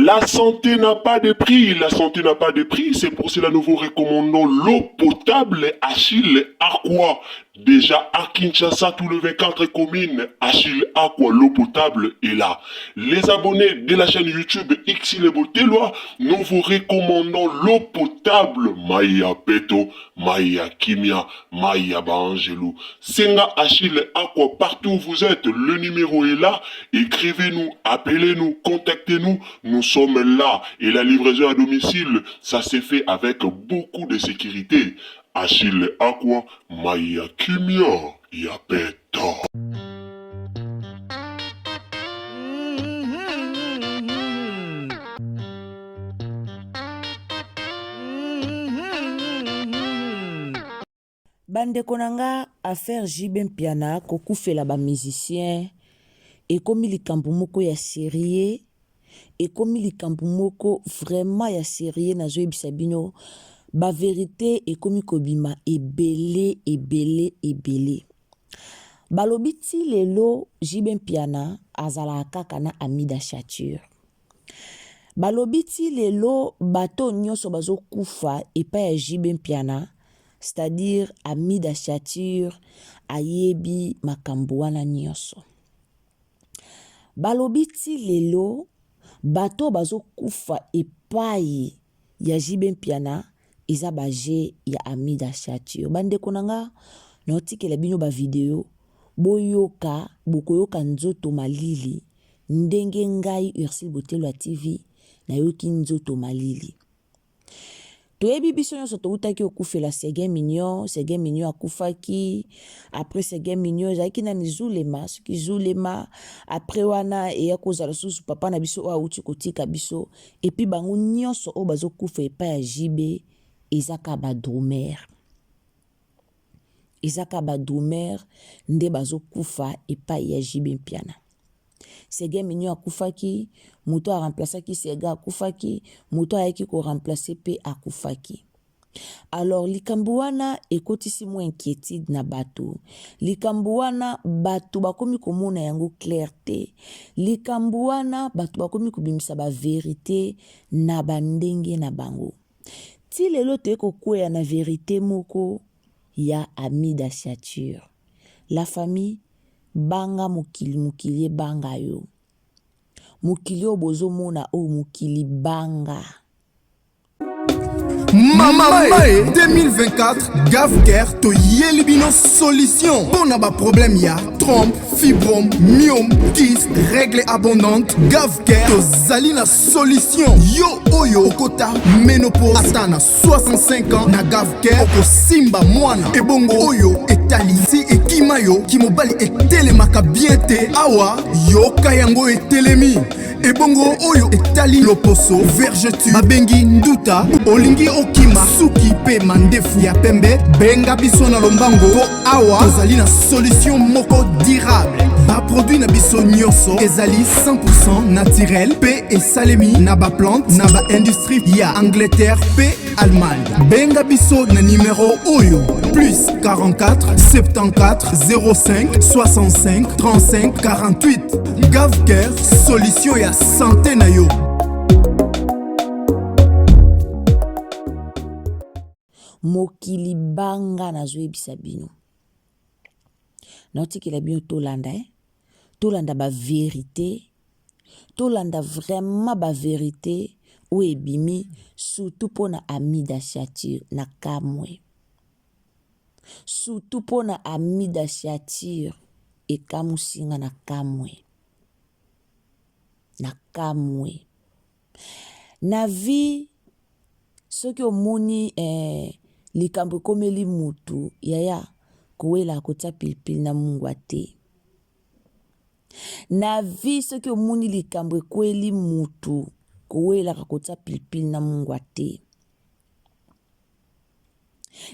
La santé n'a pas de prix, la santé n'a pas de prix, c'est pour cela que nous vous recommandons l'eau potable Achille Aqua. Déjà à Kinshasa, tout le 24 communes, Achille Aqua, l'eau potable est là. Les abonnés de la chaîne YouTube Xile Boteloa, nous vous recommandons l'eau potable Maya Peto, Maya Kimia, Maya Bangelou. Senga Achille Aqua, partout où vous êtes, le numéro est là. Écrivez-nous, appelez-nous, contactez-nous. Nous sommes là et la livraison à domicile, ça s'est fait avec beaucoup de sécurité. Achille Aqua, Maya Kimia, Yapeta. Bande konanga affaire Jibe Mpiana kokufela ba musicien ekomi likambo moko ya série ekomi likambo moko vraiment ya série nazo yebisa bino ba vérité ekomi kobima ebele balobi ti lelo Jibe Mpiana azala kaka na Amida Chature balobi ti lelo bato nyonso bazokufa epa ya Jibe Mpiana, c'est-à-dire Amida Chature ayebi makambo wana nyonso. Balobi ti lelo bato bazokufa epai ya Jibe Mpiana eza baje ya Amida Chature. Bande konanga naotikela bino ba video boyoka bokoyoka nzoto malili ndenge ngai Ursule Boteloa TV na yoki nzoto malili. Toyebi biso nyonso toutaki okufela Sege Mignon akufaki, après Sege Mignon ezalaki na Zulema, soki Zulema après wana eya kozala susu papa na biso auti kotika biso, epi bango nyonso o bazokufa epa ya Jibe ezaka badrumer nde bazokufa epa ya Jibe Mpiana. Sege Mignon akufaki, muto a remplaçaki Sega akufaki, muto ayaki ko remplacer pe akufaki. Alors likambo wana ekotisi mo inquiétude na bato. Likambo wana bato bakomi komona yango clarté. Likambo wana bato bakomi kobimisa ba vérité na bandenge na bango. Ti lelo te kokwea na vérité moko ya Amida Chature. La famille banga mukili banga yo. Mukili obozo mona o mukili banga. Mama 2024 Gavker to yelibino solution. Bon ba problème ya trompe, fibrome, myome, kyste, règle abondante. Gavker to zalina solution. Yo oyo kota ménopause atana 65 ans na Gavker oko simba mwana. Ebongo oyo etali si ekimayo kimobali etelemaka bien te awa yo kayango etelemi. Ebongo oyo etali loposo vergeture babengi nduta olingi okima suki pe mandefu ya pembe benga biso na lombango po awa tozali na solution moko durable. Ba produit na biso nyonso ezali 100% naturel pe esalemi na ba plante na ba industrie ya Angleterre pe Allemagne. Benga biso na numéro oyo plus 44 74 05 65 35 48. Gavker solution ya santé na yo. Mokili banga na zoyebisa bino. Naotikela bino tolanda tolanda ba vérité, tolanda vraiment ba vérité ou ebimi surtout pona Amida Chature na kamwe. Surtout pona Amida Chature e kamusinga na kamwe. Na kamwe. Na vi soki omoni likambo komeli mutu yaya kowela kota pilipili na mungwa te. Na vi soki omoni likambo ekweli mutu kowela kota pilipili na mungwa te.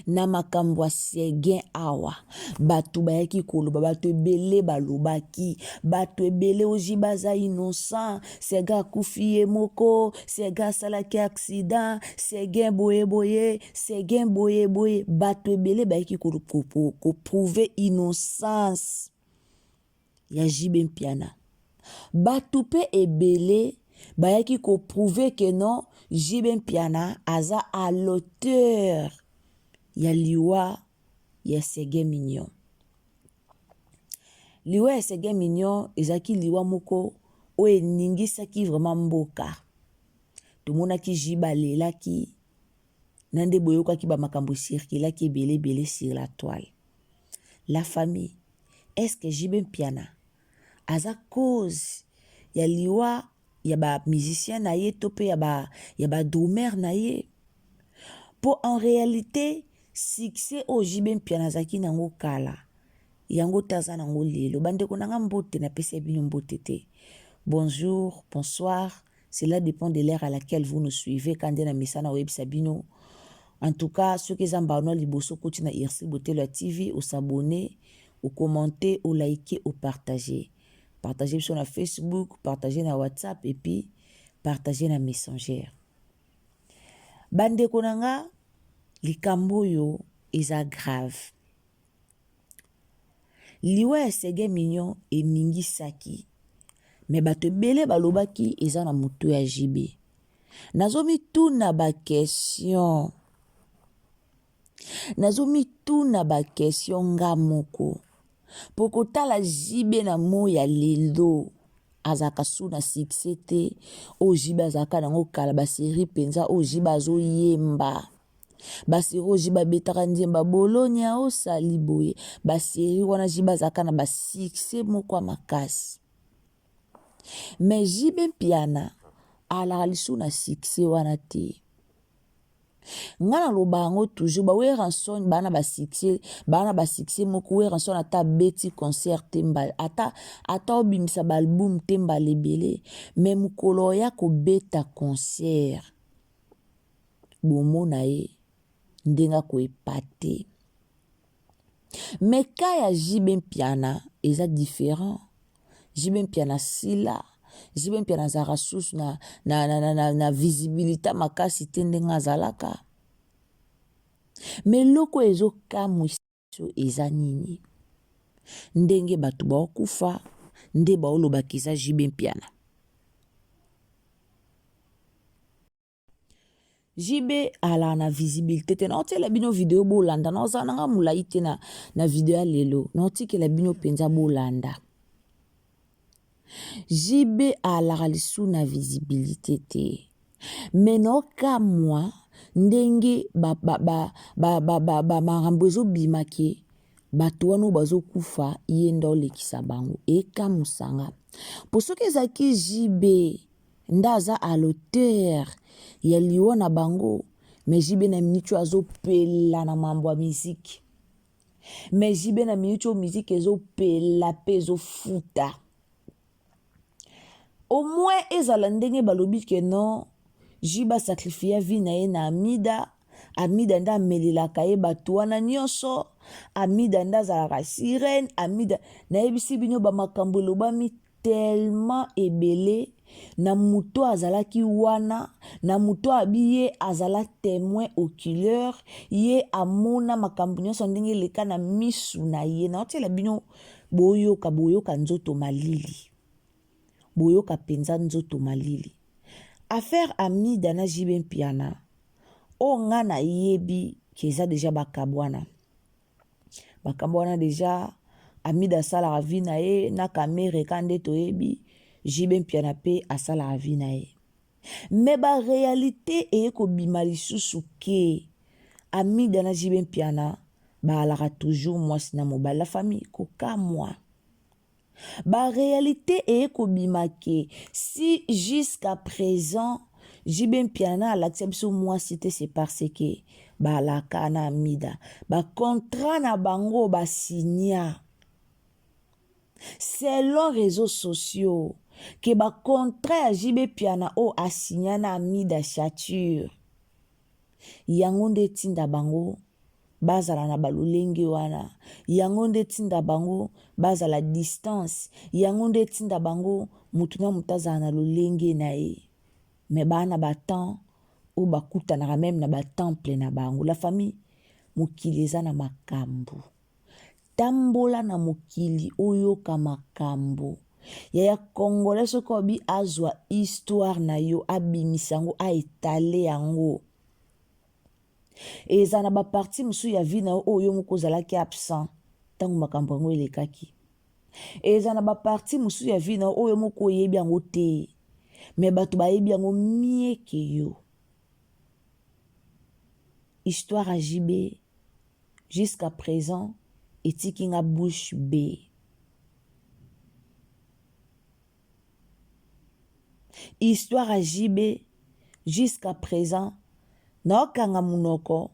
Na makambo ya Sege awa bato bayaki koloba bato ebele balobaki bato ebele oji baza innocent Sega akufi ye moko Sega salaki accident Sega boye bato ebele bayaki ko prouver innocence ya Jibe Mpiana. Bato pe ebele bayaki ko prouver que non JB Mpiana aza à l'auteur ya liwa ya Sege Mignon. Liwa ya Sege Mignon ezaki liwa moko o eningisaki vraiment mboka. Tomonaki jiba lelaki nande boyokaki ba makambo circulaki ebele sur la toile. La famille, est-ce que JB Mpiana aza cause ya liwa ya ba musicien na ye to pe ya ba drummer na ye? Po en réalité succès o JB Mpiana zaki nango kala yango taza nango lelo. Bandeko nanga mbote na pesi bino mbote te. Bonjour, bonsoir, cela dépend de l'heure à laquelle vous nous suivez quand na misana web sabino. En tout cas, ceux qui ont abonné liboso koti na IRC Botelo TV, au s'abonner, au commenter, au liker, au partager. Partagez sur Facebook, partagez na WhatsApp et puis partagez na Messenger. Bande konanga, likambo yo eza grave. Liwa ya Sege Mignon e ningi saki. Me bato bele balobaki eza na mutu ya JB. Nazomi tuna ba question. Nazomi tuna ba question nga moko. Poko tala JB na mo ya lelo. Azaka su na succès te. O JB azaka nango kala ba série penza o JB azo yemba. Ba série o JB betaka ndiemba Bologna o sali boye. Ba série wana JB azaka na ba succès moko makasi. Mais JB Mpiana ala lisu na succès wana te. Ngana loba ngo toujours ba we ranson bana ba succès moko we ranson ata beti concert temba ata obimisa ba album temba lebele mais mukolo ya ko beta concert bomo na ye ndenga ko epate. Mais ka ya JB Mpiana eza différent. JB Mpiana sila JB Mpiana zara sus na visibilité makasi te ndenga zalaka. Mais loko ezo kamwiso eza nini? Ndenge batu ba okufa nde ba olobaki eza JB Mpiana. JB ala na visibilité te na otela bino video bolanda na ozananga mulai te na video lelo na otikela bino penza bolanda. JB ala lisu na visibilité te. Mais no ka moi ndenge marambo ezo bimake bato wana bazo kufa yenda olekisa bango eka musanga. Po soki ezaki JB ndaza à l'auteur ya liwa na bango mais JB na minicho azo pela na mambo ya musique. Mais JB na minicho musique ezo pela pe ezo futa. Au moins ezala ndenge balobi ke non JB sacrifia vie na ye na Amida nda amelelaka ye bato wana nyonso. Amida nda azalaka sirène. Amida na yebisi bino bamakambo elobami tellement ebele. Na muto azalaki wana. Na muto abiye azala témoin oculaire. Ye amona makambo nyonso ndenge leka na misu na ye. Na otela bino boyoka nzoto malili. Boyoka penza nzoto malili. Affaire Amida na JB Mpiana. O nga na yebi keza deja bakabwana. Bakabwana deja Amida sala ravi na ye na kamere kande to yebi JB Mpiana pe asala ravi na ye. Mais ba réalité e ko bimali susu ke Amida na JB Mpiana ba alara toujours moi sina mobile la famille ko ka moi. Ba réalité e ko bimake si jusqu'à présent JB Mpiana l'accepte sur moi c'était c'est parce que ba la kana Amida ba contrat na bango ba signa selon réseaux sociaux que ba contrat JB Mpiana o asigna na Amida chature yango nde tinda bango bazala na balulenge wana yango nde tinda bango bazala distance yango nde tinda bango mutuna mutazana na lulenge na ye. Mais bana batan ou bakutanaka même na batemple na bango. La famille mokili eza na makambo. Tambola na mokili oyoka makambo. Yaya Congolais sokobi azwa histoire na yo abimisango a étalé yango. Eza na ba parti musu ya vie na oyo moko zalaki absent tangu makambo yango elekaki. Eza na ba parti musu ya vie na oyo moko yebi yango te. Mais bato ba yebi yango mie ke yo. Histoire à JB jusqu'à présent etiki nga bouche B. Histoire à JB jusqu'à présent no kanga munoko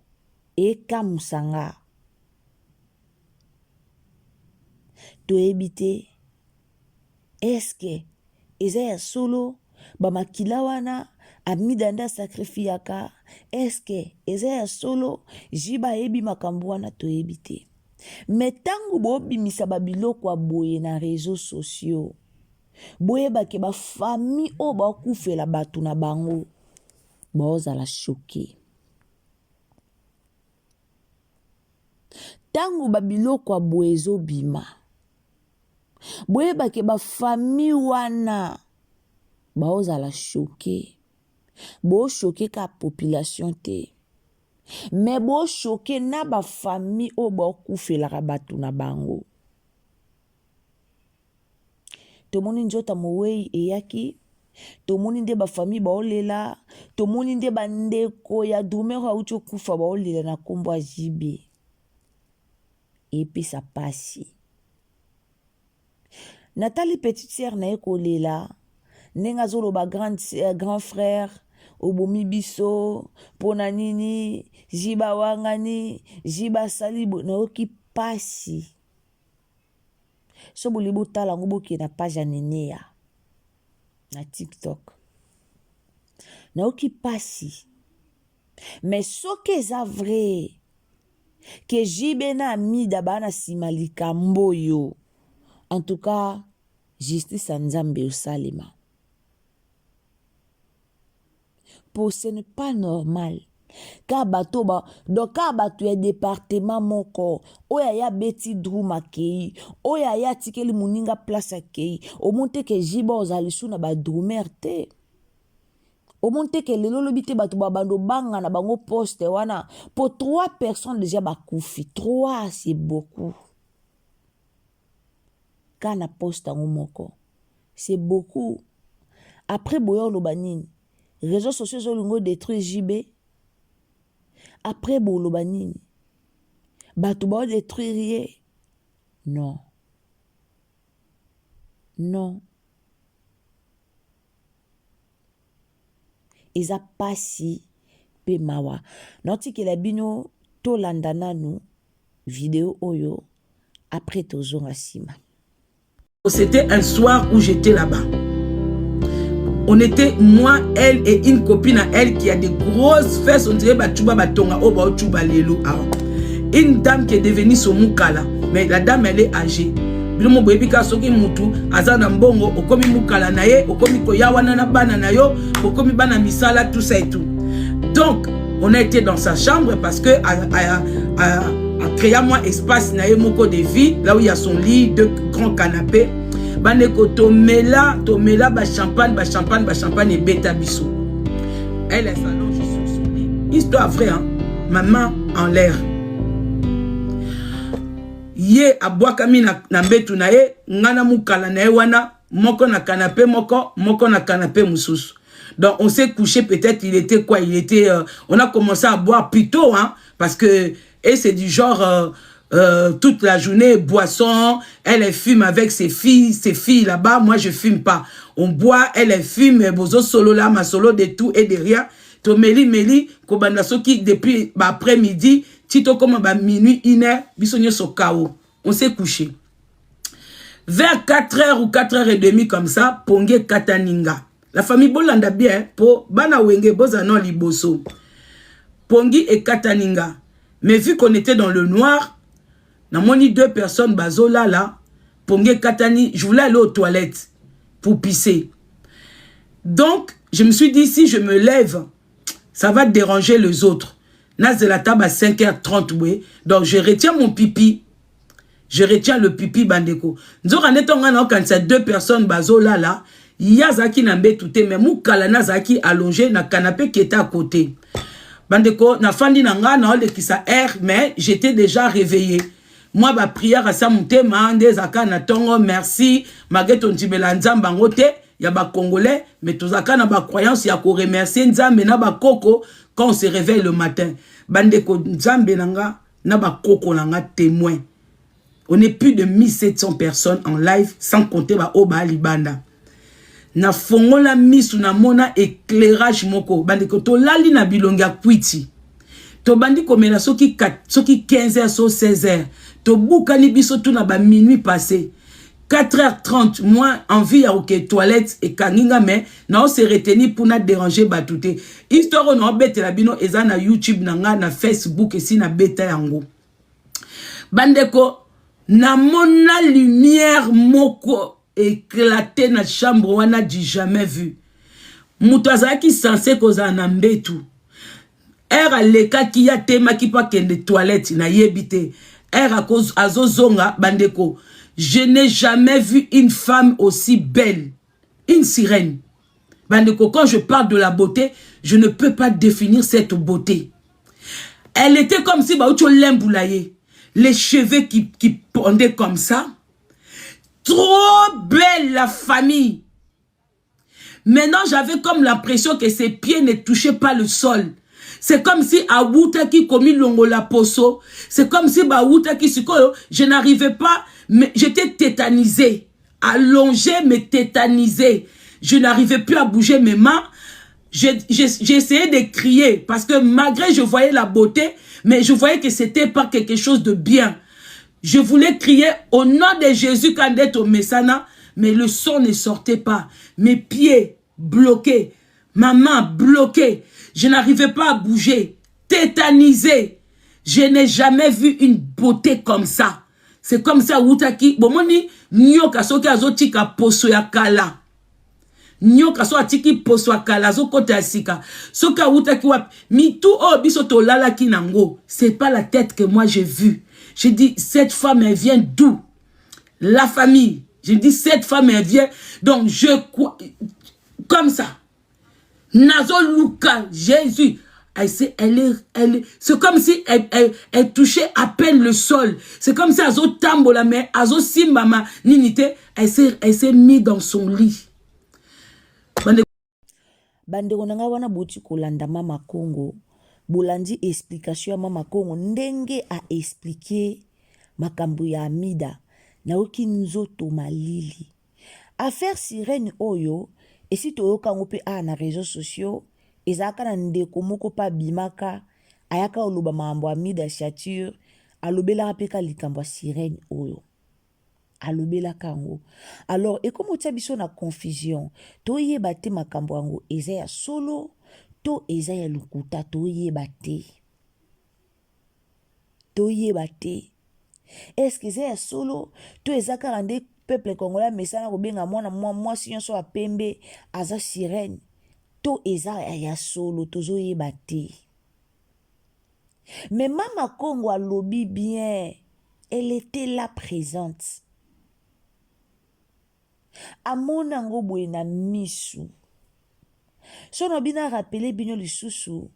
e kamusanga. To ebite est-ce que eza ya solo ba makila wana amidanda sacrifiaka est-ce que eza ya solo jiba ebi makambo wana to ebite. Mais tangu bo bimisa ba biloko a boye na réseaux sociaux boye ba ke ba famille o ba kufela batu na bango boza la choqué. Tangu ba biloko a boye zo bima boye ba ke ba famille wana boza la choqué. Bo choqué ka population te. Mais bo choqué na ba famille o ba kufela batu na bango. Tomoni njota mowei eyaki, tomoni nde ba famille ba olela, tomoni nde ba ndeko ya dumero aucho kufa ba olela na kombo JB. Et puis ça passe. Nathalie petite sœur na eko lela, nenga zolo ba grand frère, obomi biso, pona nini, jiba wangani, jiba salibo, na oki pasi. So bolibo tala ngobo ki na page ya Nenea na TikTok. Na oki pasi. Mais so ke za vrai que JB na amida bana simalika mboyo. En tout cas, justice à Nzambe au Salima. Pour ce n'est pas normal. Ka bato ba donc ka bato ya département moko oya ya beti druma kei oya ya tikeli muninga place kei o monte ke jiba ozalisu na ba drumer te o monte ke lelo lobite bato ba bando banga na bango poste wana pour 3 personnes déjà ba kufi 3 c'est beaucoup kana poste ngo moko c'est beaucoup après boyo lobanini réseaux sociaux zolingo détruire JB. Après Bolobanini, bato ba détruire. Non. Non. Eza pasi pe mawa. Noti ke la bino to landana nou vidéo oyo après tozonga sima. C'était un soir où j'étais là-bas. On était, moi, elle et une copine à elle qui a des grosses fesses. On dirait Bachuba Batonga, Oba Ochuba Lelo. Une dame qui est devenue son moukala. Mais la dame, elle est âgée. Bilomo Bebika Soki Moutou, Azana Mbongo, Okomi Moukala Naye, Okomi Koyawana Bana Nayo, Okomi Bana Misala, tout ça et tout. Donc, on a été dans sa chambre parce que a créé moi espace Naye Moko de vie, là où il y a son lit, 2 grands canapés. Baneko tomela ba champagne et beta biso. Elle est s'allonge sur son lit. Histoire vraie, hein. Ma main en l'air. Ye abwakami na mbetu na ye, ngana mukala na ye wana, moko na canapé moko na canapé mususu. Donc on s'est couché, peut-être il était quoi? Il était on a commencé à boire plus tôt, hein, parce que et c'est du genre toute la journée, boisson, elle fume avec ses filles là-bas, moi je fume pas. On boit, elle fume, bozo solo là, ma solo de tout et de rien. To meli, kobanda soki depuis après-midi, tito comme minuit, 1h, bisonyo so kao. On s'est couché. Vers 4h ou 4h30 comme ça, Ponge Kataninga. La famille Bolanda bien, pour Bana Wenge Bozano Liboso. Pongi et Kataninga. Mais vu qu'on était dans le noir, n'a moni 2 personnes bazola là, Ponge Katani, je voulais aller aux toilettes pour pisser. Donc, je me suis dit, si je me lève, ça va déranger les autres. Nas de la table à 5h30, oui. Donc, je retiens mon pipi. Je retiens le pipi bandeko. Nzoka netonga na okanisa 2 personnes bazo là. Yazaki na mbetu te mais mukala na zaki allongé na canapé qui était à côté. Bandeko na fandi na nga na olekisa air mais j'étais déjà réveillé. Moi ba prière à sa mutema ndezaka na tongo merci mageto ntibela nzamba ngote ya ba congolais mais tozaka na ba croyance ya ko remercier nzambe na ba koko quand on se réveille le matin. Bandeko nzambe nanga na ba koko nanga témoin. On est plus de 1700 personnes en live, sans compter ba oba libanda. Na fongola misu na mona éclairage moko. Bandi ko to lali na bilonga kwiti. To bandi komela soki 15h so 16h. To bukani biso tout na ba minuit passé. 4h30 moi envie ya ok toilette et kanginga mais na on se retenir pour na déranger batouté. Histoire on a bête la bino eza na YouTube nanga na Facebook et si na beta yango. Bandeko na mona lumière moko éclaté na chambre wana du jamais vu. Mutaza qui censé koza na mbetu. Era leka ki ya tema ki pa kende toilette na yebite. Era cause azozonga bandeko. Je n'ai jamais vu une femme aussi belle. Une sirène. Bandeko, quand je parle de la beauté, je ne peux pas définir cette beauté. Elle était comme si baoucho l'emboulaye. Les cheveux qui pendaient comme ça. Trop belle la famille. Maintenant, j'avais comme l'impression que ses pieds ne touchaient pas le sol. C'est comme si Awuta qui commis longola poso. C'est comme si Awuta qui je n'arrivais pas, mais j'étais tétanisé. Allongé, mais tétanisé. Je n'arrivais plus à bouger mes mains. J'ai essayé de crier parce que malgré je voyais la beauté, mais je voyais que c'était pas quelque chose de bien. Je voulais crier au nom de Jésus quand d'être au Messana, mais le son ne sortait pas. Mes pieds bloqués, ma main bloquée. Je n'arrivais pas à bouger, tétanisé. Je n'ai jamais vu une beauté comme ça. C'est comme ça, Wutaki. Bon, moni, nyoka soki azotika poso ya kala. Nyoka so atiki poso ya kala zo kote asika. Soka Wutaki wap. Mi tout oh biso to lala kinango. C'est pas la tête que moi j'ai vue. J'ai dit, cette femme, elle vient d'où? La famille. J'ai dit, cette femme, elle vient. Donc, comme ça. Nazo Luka, Jésus. C'est comme si elle touchait à peine le sol. C'est comme si Azo Tambola, mais Azo Simbama, Ninité, elle s'est mise dans son lit. Bande konanga wana boti kolanda Mama Congo. Bolandi explication ya Mama Congo ndenge a expliquer makambo ya Amida na oki nzoto malili. Affaire sirène oyo esi toyoka ngope na réseaux sociaux ezaka na ndeko moko pa bimaka ayaka oloba mambo Amida chature alobela peka likambo sirène oyo. Alobela kango. Alors ekomo tia biso na confusion. Toyeba te makambo yango eza ya solo to eza ya lukuta toyeba te. Toyeba te. Est-ce que eza ya solo to eza karande peuple congolais mesana kobenga mwana mwasi nyonso ya pembe aza sirène to eza ya solo tozoyeba te. Mais Mama Congo alobi bien. Elle était là présente. Amona ngo boye na misu. So no bina rappelé bino lisusu.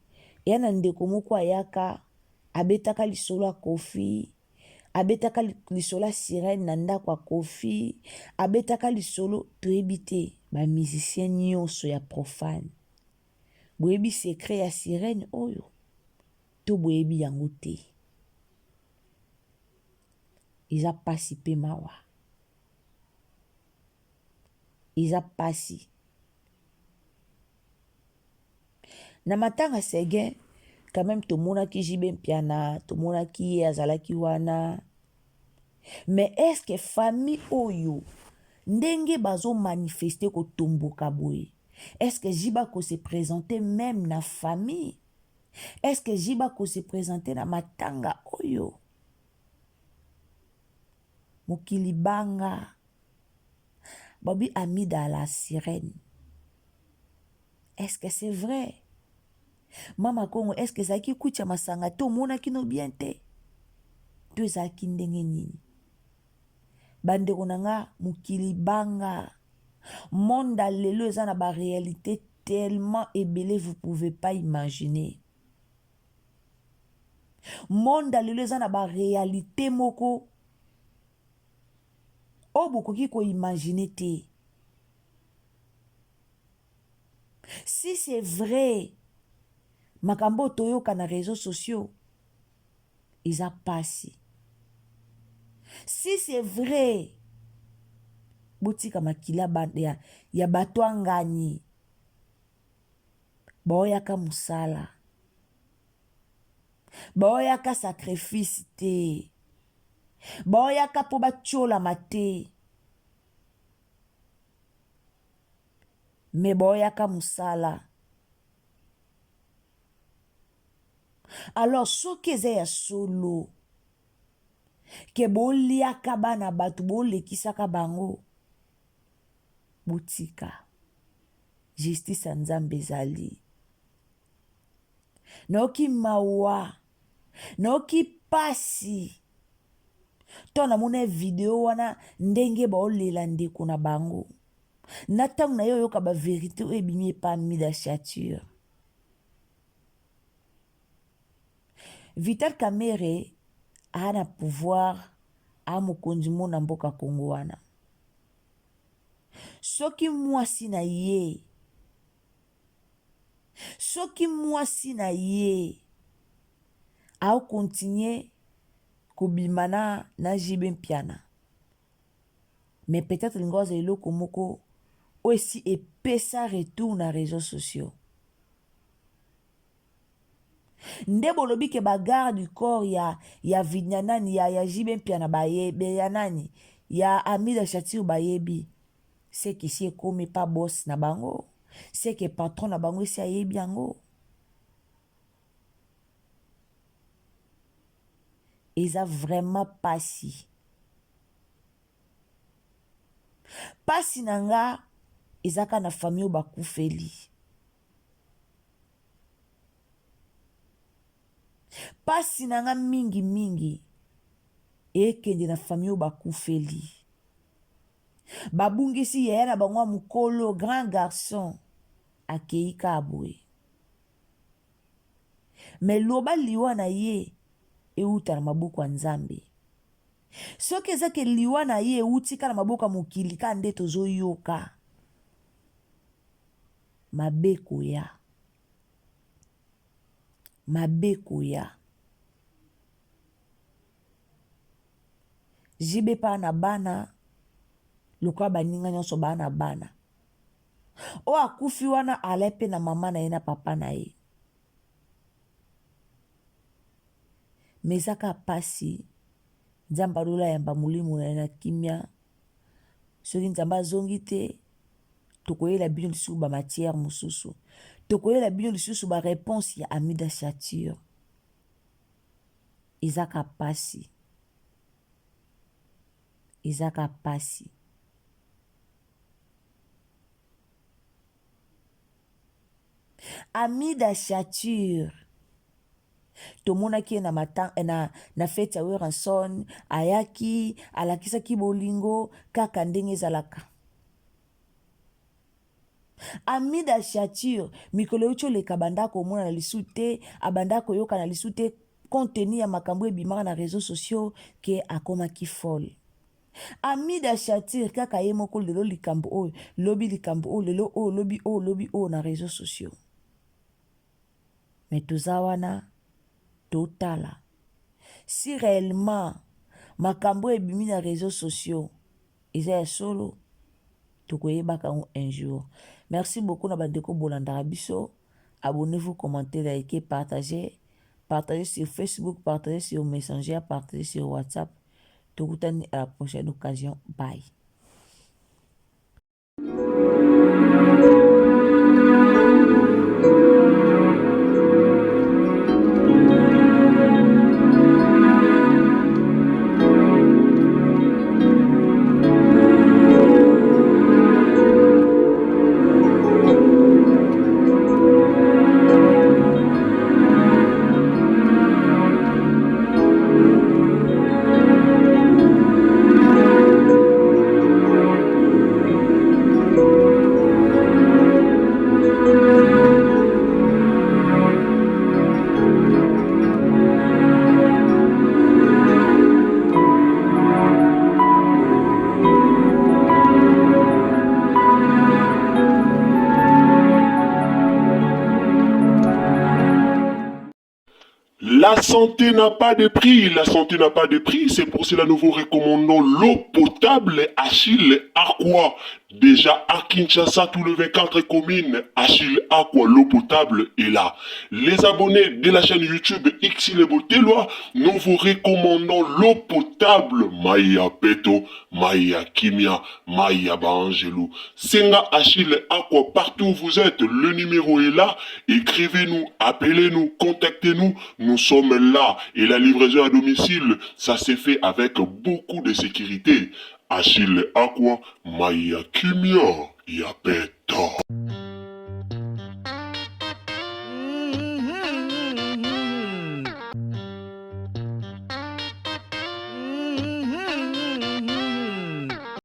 Ya na ndeko moko ayaka abetaka lisolo Kofi, abetaka lisolo sirène na ndako Kofi, abetaka lisolo toyebite ba musicien nyonso ya profane. Boyebi secret ya sirène oyo. To boyebi yango te. Iza pasi pe mawa. Iza pasi. Na matanga sege, quand même tomona ki jibe mpiana, tomona ki azala ki wana. Mais est-ce que famille oyo, ndenge bazo manifester ko tomboka boye? Est-ce que jiba ko se présenter même na famille? Est-ce que jiba ko se présenter na matanga oyo? Mokili banga. Babi Amida la sirène. Est-ce que c'est vrai? Mama Congo, est-ce que ça qui kucha masanga to mona kino bien te? To za ki ndenge nini? bandeko na nga mokili banga monde lelo eza na ba réalité tellement ébélé vous pouvez pas imaginer. Monde lelo eza na ba réalité moko o bokoki ko imaginer te. Si c'est vrai makambo toyoka na réseaux sociaux eza pasi. Si c'est vrai botika makila ya bato angani baoyaka musala baoyaka sacrifice te baoyaka po batolama te me baoyaka musala. Alors soki eza ya solo ke boliaka bana bato bolekisaka bango botika justice ya Nzambe ezali. Naoki mawa naoki pasi to namona video wana ndenge baolela ndeko na bango na ntango na yo yoka ba vérité oyo ebimi epa Amida Chature. Vital Kamerhe ana pouvoir a mokonzi mona mboka Kongo wana. Soki mwasi na ye a continuer kobimana na JB Mpiana. Mais peut-être lingoza eloko moko aussi epesa retour na réseaux sociaux. Nde bolobi ke bagarre du corps ya Vinyanani ya JB Mpiana bayebe ya nani ya Amida Chature bayebi. C'est que si ekomi pas boss na bango, c'est que patron na bango si ayebi yango. Eza vraiment pasi. Pasi nanga ezaka na famille bakufeli. Pasi nanga mingi ekende na famille bakufeli. Babungisi yaya na bango mukolo grand garçon akeika abwe. Mais loba liwa na ye euta na maboko ya Nzambe. Soki eza ke liwa na ye eutika na maboko ya mokili ka nde tozoyoka. Mabeko ya jibe pa na bana lokwa baninga nyonso bana bana o akufi wana alepe na mama na ye na papa na ye. Mezaka pasi Nzambe alola yamba mulimu na kimia. Soki Nzambe azongi te tokoyela bino lisusu ba matière mosusu. Tokoyela bino lisusu ba réponse ya Amida Chature. Ezaka pasi. Amida Chature tomonaki na fete ya Weranson ayaki alakisaki bolingo kaka ndenge ezalaka. Amida Chature mikolo ucho leka bandako mona na lisu te abandako yoka na lisu te contenu ya makambo ebimaka na réseaux sociaux ke akomaki folle. Amida Chature kaka ye moko lelo likambo oyo lobi likambo oyo lelo oyo lobi oyo na réseaux sociaux. Mais toza wana totala si réellement makambo ebimi na réseaux sociaux eza ya solo tokoyebaka un jour. Merci beaucoup na bandeko bolandaka biso. Abonnez-vous, commentez, likez, partagez sur Facebook, partagez sur Messenger, partagez sur WhatsApp. Tokutani à la prochaine occasion. Bye. La santé n'a pas de prix, la santé n'a pas de prix, c'est pour cela nous vous recommandons l'eau potable Achille Aqua. Déjà à Kinshasa, tout le 24 communes, Achille Aqua, l'eau potable est là. Les abonnés de la chaîne YouTube Xilebo Teloa, nous vous recommandons l'eau potable Maya Peto, Maya Kimia, Maya Bangelou. Senga Achille Aqua, partout où vous êtes, le numéro est là. Écrivez-nous, appelez-nous, contactez-nous. Nous sommes là. Et la livraison à domicile, ça s'est fait avec beaucoup de sécurité. Achille Aqua, Maya Kimia, Yapeto.